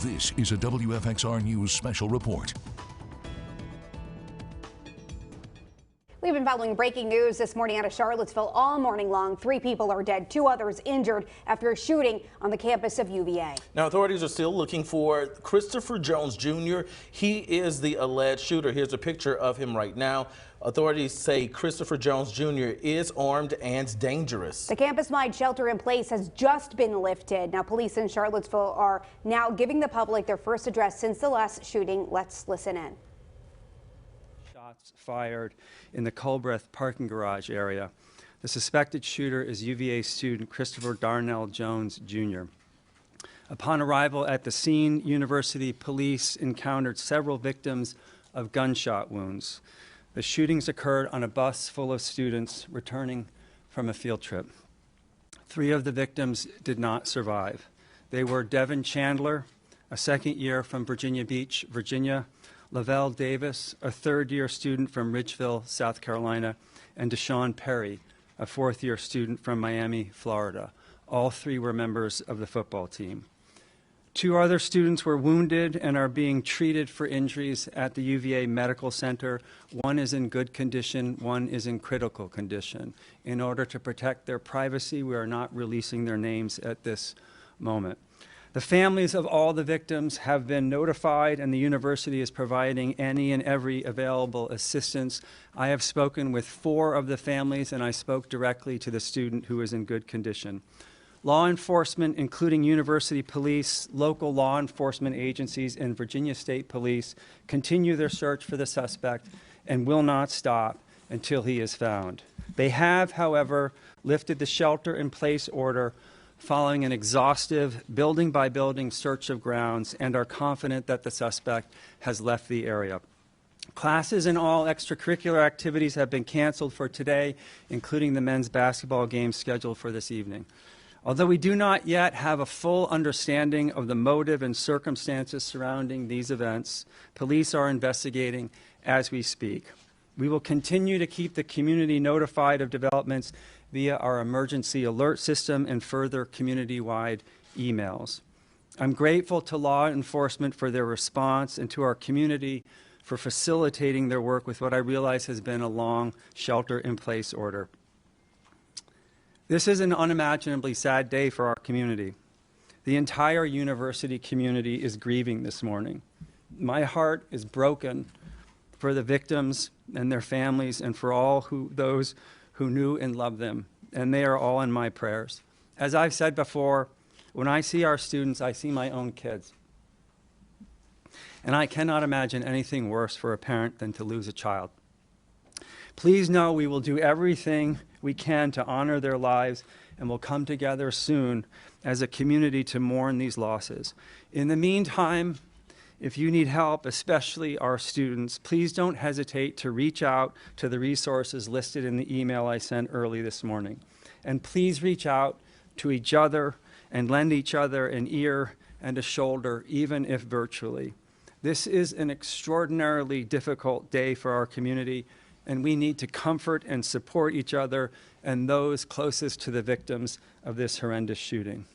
This is a WFXR News special report. We've been following breaking news this morning out of Charlottesville all morning long. 3 people are dead, 2 others injured after a shooting on the campus of UVA. Now, authorities are still looking for Christopher Jones Jr. He is the alleged shooter. Here's a picture of him right now. Authorities say Christopher Jones Jr. is armed and dangerous. The campus-wide shelter in place has just been lifted. Now, police in Charlottesville are now giving the public their first address since the last shooting. Let's listen in. Shots fired in the Culbreth parking garage area. The suspected shooter is UVA student Christopher Darnell Jones Jr. Upon arrival at the scene, University police encountered several victims of gunshot wounds. The shootings occurred on a bus full of students returning from a field trip. 3 of the victims did not survive. They were Devin Chandler, a second year from Virginia Beach, Virginia, Lavelle Davis, a third-year student from Ridgeville, South Carolina, and Deshaun Perry, a fourth-year student from Miami, Florida. All 3 were members of the football team. 2 other students were wounded and are being treated for injuries at the UVA Medical Center. 1 is in good condition, 1 is in critical condition. In order to protect their privacy, we are not releasing their names at this moment. The families of all the victims have been notified, and the university is providing any and every available assistance. I have spoken with 4 of the families, and I spoke directly to the student who is in good condition. Law enforcement, including university police, local law enforcement agencies, and Virginia State Police, continue their search for the suspect and will not stop until he is found. They have, however, lifted the shelter-in-place order following an exhaustive building-by-building search of grounds and are confident that the suspect has left the area. Classes and all extracurricular activities have been canceled for today, including the men's basketball game scheduled for this evening. Although we do not yet have a full understanding of the motive and circumstances surrounding these events, police are investigating as we speak. We will continue to keep the community notified of developments via our emergency alert system and further community-wide emails. I'm grateful to law enforcement for their response and to our community for facilitating their work with what I realize has been a long shelter-in-place order. This is an unimaginably sad day for our community. The entire university community is grieving this morning. My heart is broken for the victims and their families and for all those who knew and loved them, and they are all in my prayers. As I've said before, when I see our students, I see my own kids. And I cannot imagine anything worse for a parent than to lose a child. Please know we will do everything we can to honor their lives, and we'll come together soon as a community to mourn these losses. In the meantime, if you need help, especially our students, please don't hesitate to reach out to the resources listed in the email I sent early this morning. And please reach out to each other and lend each other an ear and a shoulder, even if virtually. This is an extraordinarily difficult day for our community, and we need to comfort and support each other and those closest to the victims of this horrendous shooting.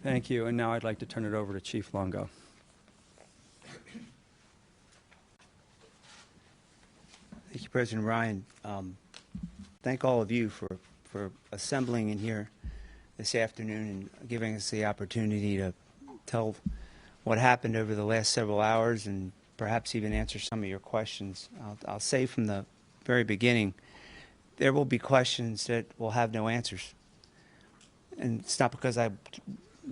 Thank you, and now I'd like to turn it over to Chief Longo. Thank you, President Ryan. Thank all of you for assembling in here this afternoon and giving us the opportunity to tell what happened over the last several hours and perhaps even answer some of your questions. I'll say from the very beginning, there will be questions that will have no answers. And it's not because I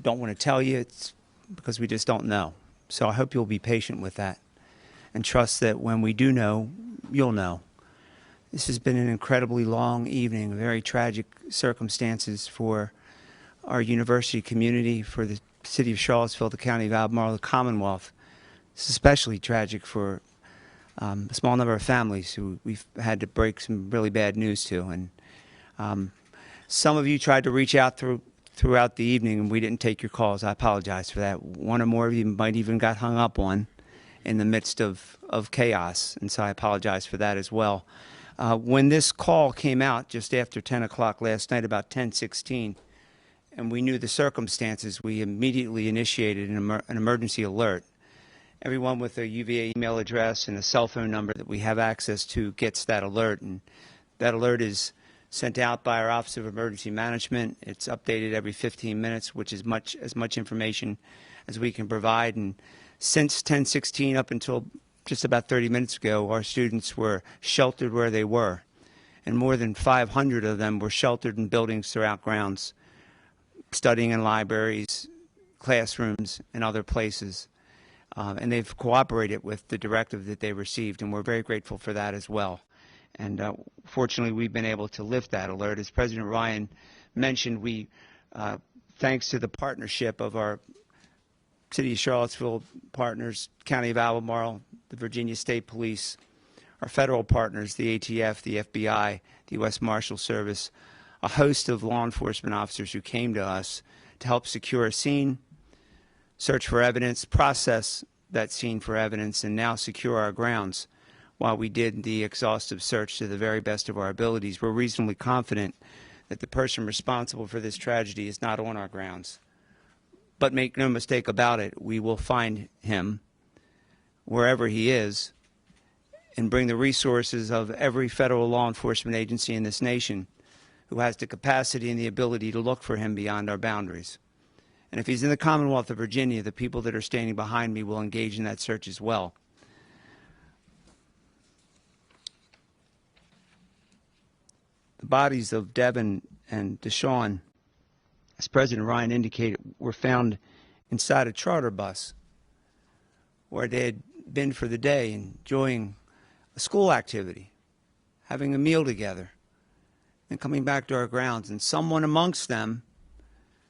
don't want to tell you, it's because we just don't know. So I hope you'll be patient with that and trust that when we do know, you'll know. This has been an incredibly long evening, very tragic circumstances for our university community, for the city of Charlottesville, the county of Albemarle, the Commonwealth. It's especially tragic for a small number of families who we've had to break some really bad news to. And some of you tried to reach out throughout the evening, and we didn't take your calls. I apologize for that. One or more of you might even got hung up on in the midst of chaos, and so I apologize for that as well. When this call came out just after 10 o'clock last night, about 10:16, and we knew the circumstances, we immediately initiated an emergency alert. Everyone with a UVA email address and a cell phone number that we have access to gets that alert, and that alert is sent out by our Office of Emergency Management. It's updated every 15 minutes, which is as much information as we can provide. And since 10/16 up until just about 30 minutes ago, our students were sheltered where they were, and more than 500 of them were sheltered in buildings throughout grounds, studying in libraries, classrooms, and other places. And they've cooperated with the directive that they received, and we're very grateful for that as well. And fortunately, we've been able to lift that alert. As President Ryan mentioned, we, thanks to the partnership of our City of Charlottesville partners, County of Albemarle, the Virginia State Police, our federal partners, the ATF, the FBI, the U.S. Marshal Service, a host of law enforcement officers who came to us to help secure a scene, search for evidence, process that scene for evidence, and now secure our grounds. While we did the exhaustive search to the very best of our abilities, we're reasonably confident that the person responsible for this tragedy is not on our grounds. But make no mistake about it, we will find him wherever he is and bring the resources of every federal law enforcement agency in this nation who has the capacity and the ability to look for him beyond our boundaries. And if he's in the Commonwealth of Virginia, the people that are standing behind me will engage in that search as well. The bodies of Devin and Deshaun, as President Ryan indicated, were found inside a charter bus where they had been for the day, enjoying a school activity, having a meal together, and coming back to our grounds. And someone amongst them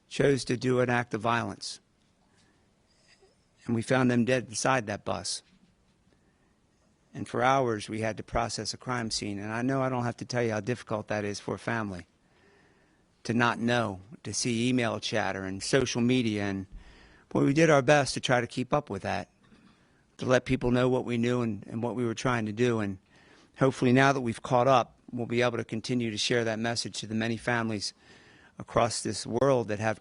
chose to do an act of violence. And we found them dead beside that bus. And for hours, we had to process a crime scene. And I know I don't have to tell you how difficult that is for a family to not know, to see email chatter and social media. And boy, we did our best to try to keep up with that, to let people know what we knew and what we were trying to do. And hopefully now that we've caught up, we'll be able to continue to share that message to the many families across this world that have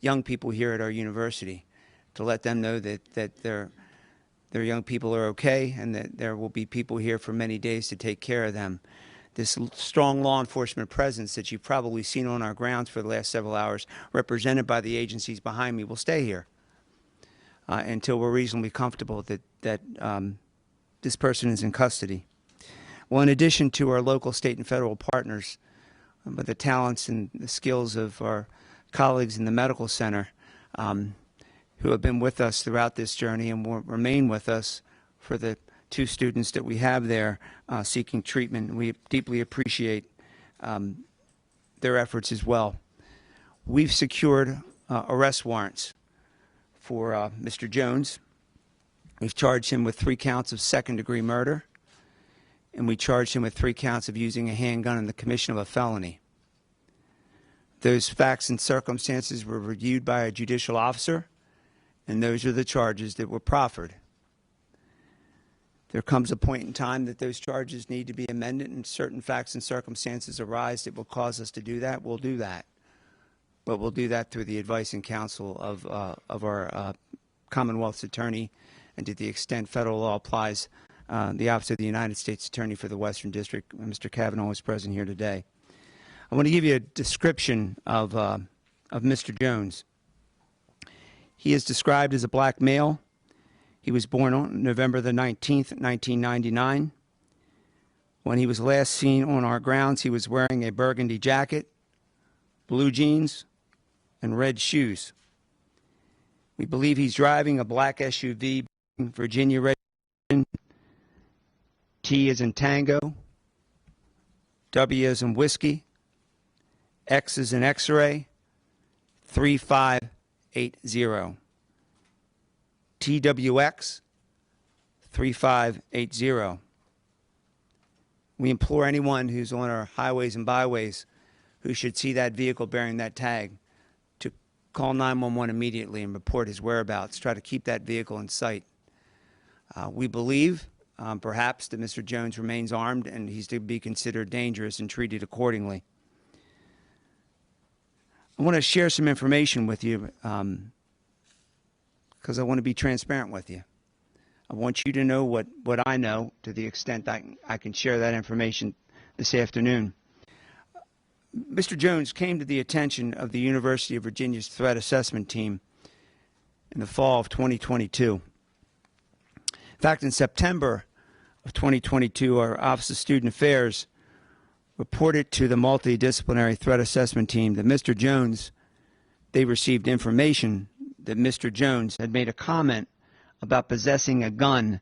young people here at our university, to let them know that their young people are okay and that there will be people here for many days to take care of them. This strong law enforcement presence that you've probably seen on our grounds for the last several hours, represented by the agencies behind me, will stay here until we're reasonably comfortable that this person is in custody. Well, in addition to our local, state, and federal partners, but the talents and the skills of our colleagues in the medical center who have been with us throughout this journey and will remain with us for the 2 students that we have there seeking treatment. We deeply appreciate their efforts as well. We've secured arrest warrants for Mr. Jones. We've charged him with 3 counts of second-degree murder, and we charged him with 3 counts of using a handgun in the commission of a felony. Those facts and circumstances were reviewed by a judicial officer, and those are the charges that were proffered. There comes a point in time that those charges need to be amended, and certain facts and circumstances arise that will cause us to do that. We'll do that. But we'll do that through the advice and counsel of our Commonwealth's attorney, and to the extent federal law applies, the Office of the United States Attorney for the Western District. Mr. Kavanaugh is present here today. I want to give you a description of Mr. Jones. He is described as a black male. He was born on November the 19th, 1999. When he was last seen on our grounds, he was wearing a burgundy jacket, blue jeans, and red shoes. We believe he's driving a black SUV, Virginia registration. T as in Tango, W as in Whiskey, X as in X-ray, 3580. TWX 3580. We implore anyone who's on our highways and byways who should see that vehicle bearing that tag to call 911 immediately and report his whereabouts. Try to keep that vehicle in sight. We believe perhaps that Mr. Jones remains armed and he's to be considered dangerous and treated accordingly. I want to share some information with you because I want to be transparent with you. I want you to know what I know to the extent I can share that information this afternoon. Mr. Jones came to the attention of the University of Virginia's threat assessment team in the fall of 2022. In fact, in September of 2022, our Office of Student Affairs reported to the multidisciplinary threat assessment team that Mr. Jones, they received information that Mr. Jones had made a comment about possessing a gun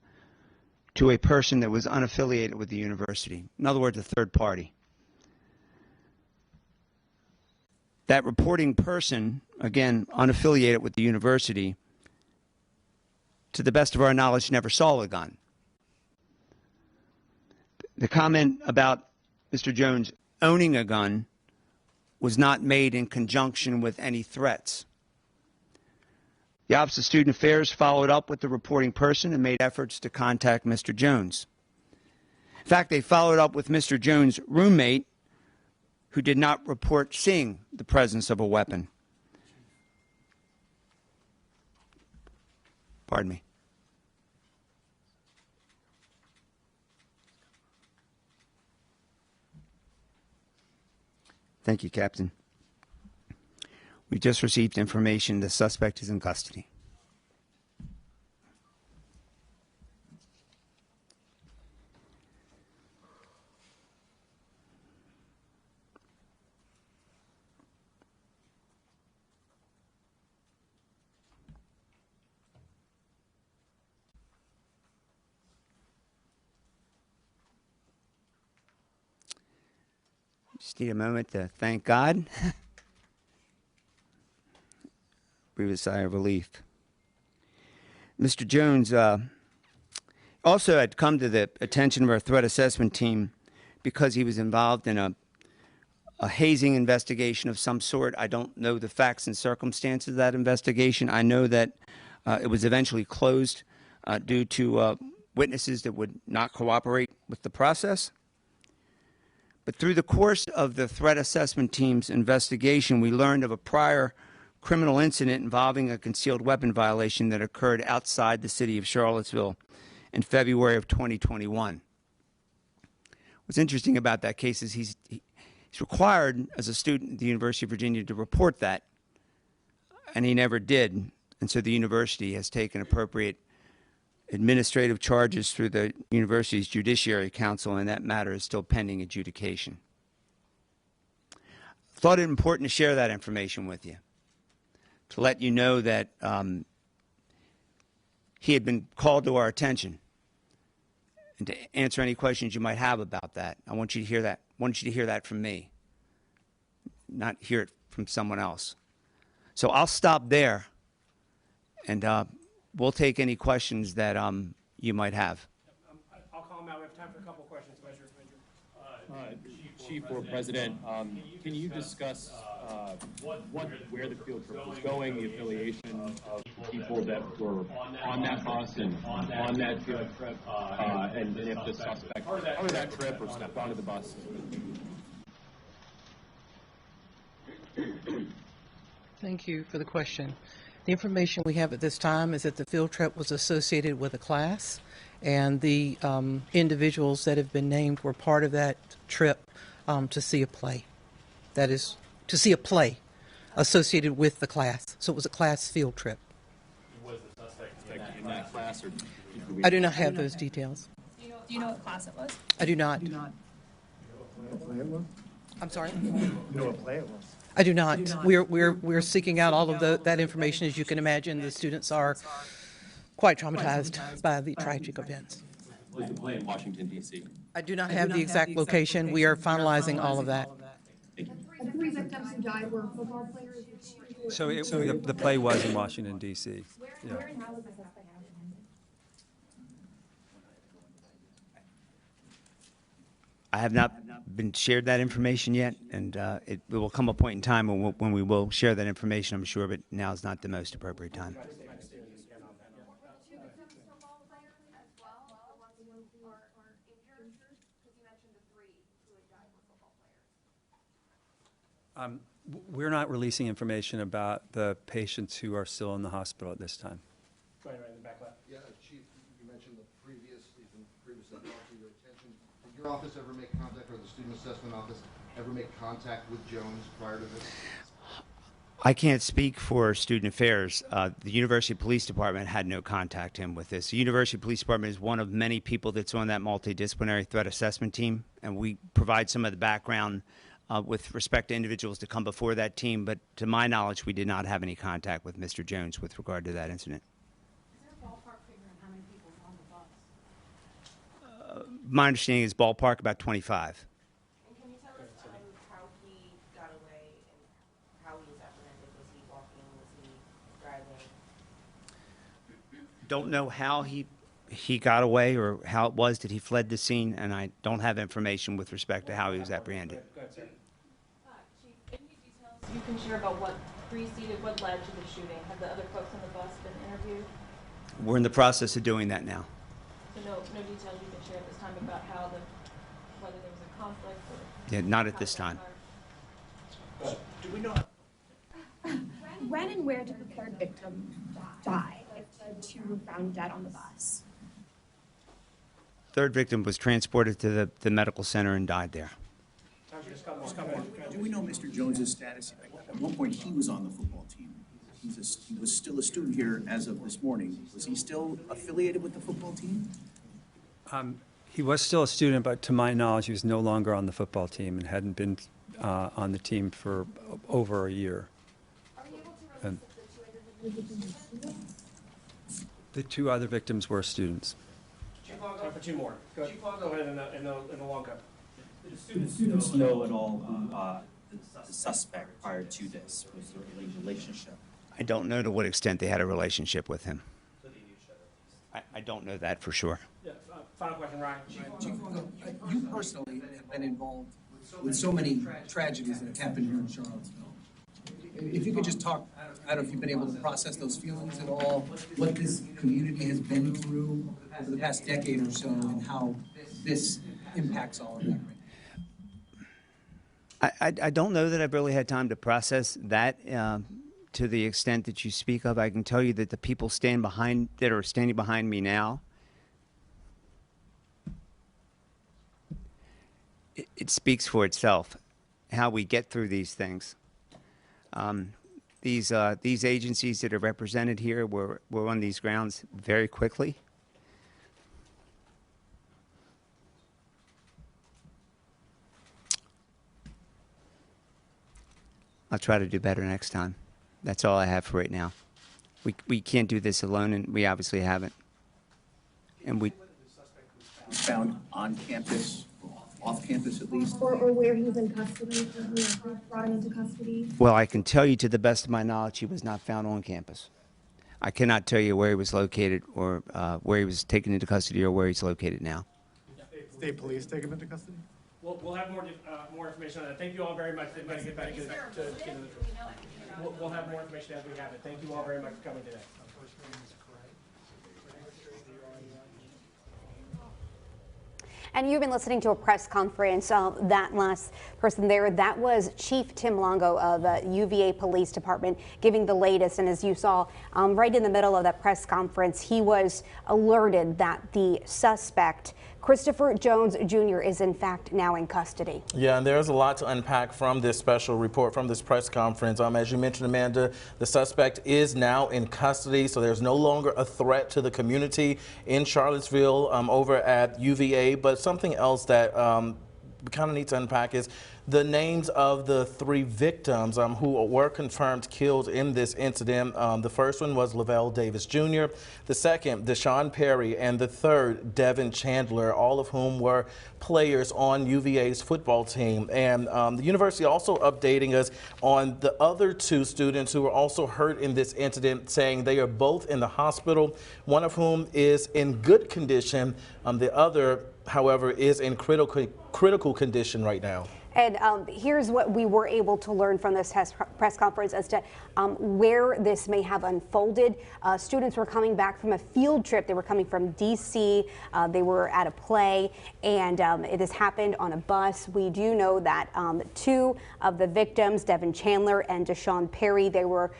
to a person that was unaffiliated with the university. In other words, a third party. That reporting person, again, unaffiliated with the university, to the best of our knowledge, never saw a gun. The comment about Mr. Jones owning a gun was not made in conjunction with any threats. The Office of Student Affairs followed up with the reporting person and made efforts to contact Mr. Jones. In fact, they followed up with Mr. Jones' roommate, who did not report seeing the presence of a weapon. Pardon me. Thank you, Captain. We just received information the suspect is in custody. Just need a moment to thank God. Breathe a sigh of relief. Mr. Jones also had come to the attention of our threat assessment team because he was involved in a hazing investigation of some sort. I don't know the facts and circumstances of that investigation. I know that it was eventually closed due to witnesses that would not cooperate with the process. But through the course of the threat assessment team's investigation, we learned of a prior criminal incident involving a concealed weapon violation that occurred outside the city of Charlottesville in February of 2021. What's interesting about that case is he's required as a student at the University of Virginia to report that, and he never did. And so the university has taken appropriate administrative charges through the university's Judiciary Council, and that matter is still pending adjudication. Thought it important to share that information with you, to let you know that he had been called to our attention, and to answer any questions you might have about that. I want you to hear that. I want you to hear that from me, not hear it from someone else. So I'll stop there, and we'll take any questions that you might have. I'll call him out. We have time for a couple of questions. Chief or President, can you discuss where the field trip was going, the affiliation of people that were on that bus and on that field trip, and if the suspect part of that trip or stepped onto the bus? Thank you for the question. The information we have at this time is that the field trip was associated with a class, and the individuals that have been named were part of that trip to see a play. That is, to see a play associated with the class. So it was a class field trip. Was the suspect in that class? Or I do not have those details. Do you know what class it was? I do not. Do you know what play it was? I'm sorry? Do you know what play it was? I do not. We're seeking out all of that information. As you can imagine, the students are quite traumatized by the tragic events. was the play in Washington, D.C.? I do not have the exact location. We are finalizing all of that. The three victims who died were football players. So the play was in Washington, D.C. Where and how was this happening? I have not been shared that information yet, and it will come a point in time when we will share that information, I'm sure, but now is not the most appropriate time. We're not releasing information about the patients who are still in the hospital at this time. Right in the back left. Yeah, Chief, you mentioned these been previously brought to your attention. Did your office ever make contact, or the Student Assessment Office ever make contact with Jones prior to this? I can't speak for Student Affairs. The University Police Department had no contact him with this. The University Police Department is one of many people that's on that multidisciplinary threat assessment team, and we provide some of the background with respect to individuals to come before that team. But to my knowledge, we did not have any contact with Mr. Jones with regard to that incident. Is there a ballpark figure on how many people were on the bus? My understanding is ballpark about 25. And can you tell us how he got away and how he was apprehended? Was he walking? Was he driving? Don't know how he got away or how it was that he fled the scene, and I don't have information with respect to how he was apprehended. Go ahead, sir. Chief, any details you can share about what preceded, what led to the shooting? Have the other folks on the bus been interviewed? We're in the process of doing that now. So no details you can share at this time about how whether there was a conflict or... Yeah, not at this time. Do we know? When and where did the third victim die if the two were found dead on the bus? Third victim was transported to the medical center and died there. Just come on. Do we know Mr. Jones's status? At one point, he was on the football team. He was still a student here as of this morning. Was he still affiliated with the football team? He was still a student, but to my knowledge, he was no longer on the football team and hadn't been on the team for over a year. Are you able to And release if the two other victims? the two other victims were students. Time for two more. Go ahead in the long cut. Did the students know at all the suspect prior to this? Was there a relationship? I don't know to what extent they had a relationship with him. I don't know that for sure. Yeah, final question, Ryan. Chief, you personally have been involved with so many tragedies that have happened here in Charlottesville. If you could just talk, I don't know if you've been able to process those feelings at all, what this community has been through over the past decade or so, and how this impacts all of that. I don't know that I've really had time to process that to the extent that you speak of. I can tell you that the people that are standing behind me now, it speaks for itself, how we get through these things. These agencies that are represented here were on these grounds very quickly. I'll try to do better next time. That's all I have for right now. We can't do this alone, and we obviously haven't. And we Was found on campus, or off campus at least? Or where he was in custody, or who brought him into custody? Well, I can tell you to the best of my knowledge, he was not found on campus. I cannot tell you where he was located or where he was taken into custody or where he's located now. State police take him into custody? We'll have more information on that. Thank you all very much. We'll have more information as we have it. Thank you all very much for coming today. And you've been listening to a press conference. That last person there, that was Chief Tim Longo of UVA Police Department giving the latest. And as you saw right in the middle of that press conference, he was alerted that the suspect, Christopher Jones Jr., is in fact now in custody. Yeah, and there's a lot to unpack from this special report, from this press conference. As you mentioned, Amanda, the suspect is now in custody, so there's no longer a threat to the community in Charlottesville over at UVA. But something else that we kind of need to unpack is the names of the three victims who were confirmed killed in this incident. The first one was Lavelle Davis Jr., the second, Deshaun Perry, and the third, Devin Chandler, all of whom were players on UVA's football team. And the university also updating us on the other two students who were also hurt in this incident, saying they are both in the hospital, one of whom is in good condition. The other, however, is in critical condition right now. And here's what we were able to learn from this press conference as to where this may have unfolded. Students were coming back from a field trip. They were coming from D.C. They were at a play, and it has happened on a bus. We do know that two of the victims, Devin Chandler and Deshaun Perry, they were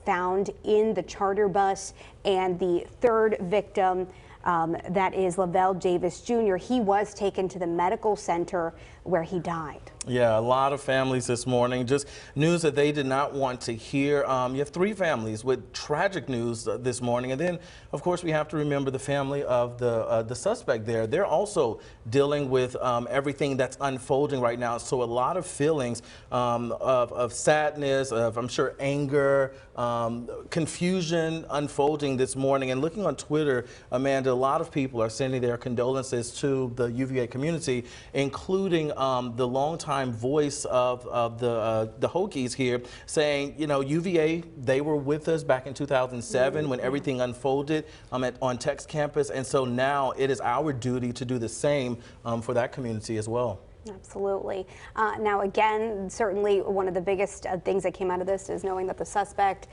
found in the charter bus, and the third victim, that is Lavelle Davis Jr., he was taken to the medical center where he died. Yeah, a lot of families this morning, just news that they did not want to hear. You have three families with tragic news this morning. And then, of course, we have to remember the family of the suspect there. They're also dealing with everything that's unfolding right now. So a lot of feelings of sadness, of, I'm sure, anger, confusion unfolding this morning. And looking on Twitter, Amanda, a lot of people are sending their condolences to the UVA community, including the longtime voice of the Hokies here, saying, you know, UVA, they were with us back in 2007 when everything unfolded on Tech's campus, and so now it is our duty to do the same for that community as well. Absolutely. Now, again, certainly one of the biggest things that came out of this is knowing that the suspect,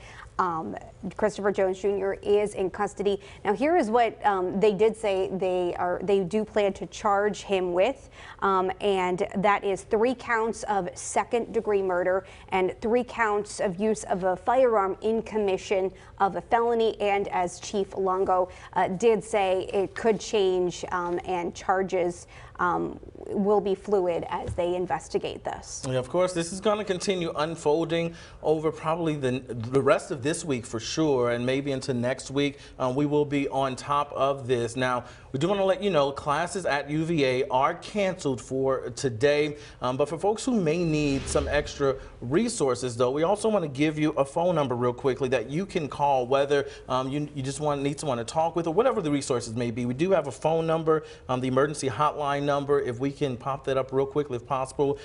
Christopher Jones Jr., is in custody. Now, here is what they did say they do plan to charge him with, and that is 3 counts of second-degree murder and 3 counts of use of a firearm in commission of a felony. And as Chief Longo did say, it could change, and charges will be fluid as they investigate this. Yeah, of course, this is going to continue unfolding over probably the rest of this week for sure, and maybe into next week. We will be on top of this. Now, we do want to let you know classes at UVA are canceled for today, but for folks who may need some extra resources, though, we also want to give you a phone number real quickly that you can call, whether you just need someone to talk with or whatever the resources may be. We do have a phone number, the emergency hotline number. If we can pop that up real quickly if possible,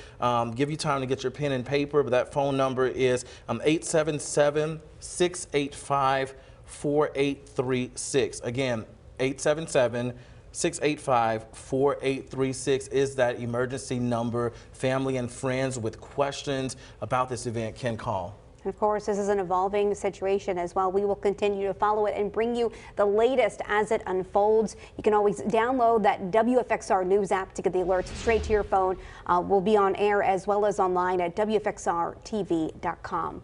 give you time to get your pen and paper, but that phone number is 877-685-4836. Again, 877-685-4836 is that emergency number. Family and friends with questions about this event can call. Of course, this is an evolving situation as well. We will continue to follow it and bring you the latest as it unfolds. You can always download that WFXR News app to get the alerts straight to your phone. We'll be on air as well as online at WFXRTV.com.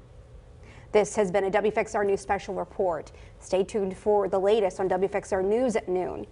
This has been a WFXR News Special Report. Stay tuned for the latest on WFXR News at noon.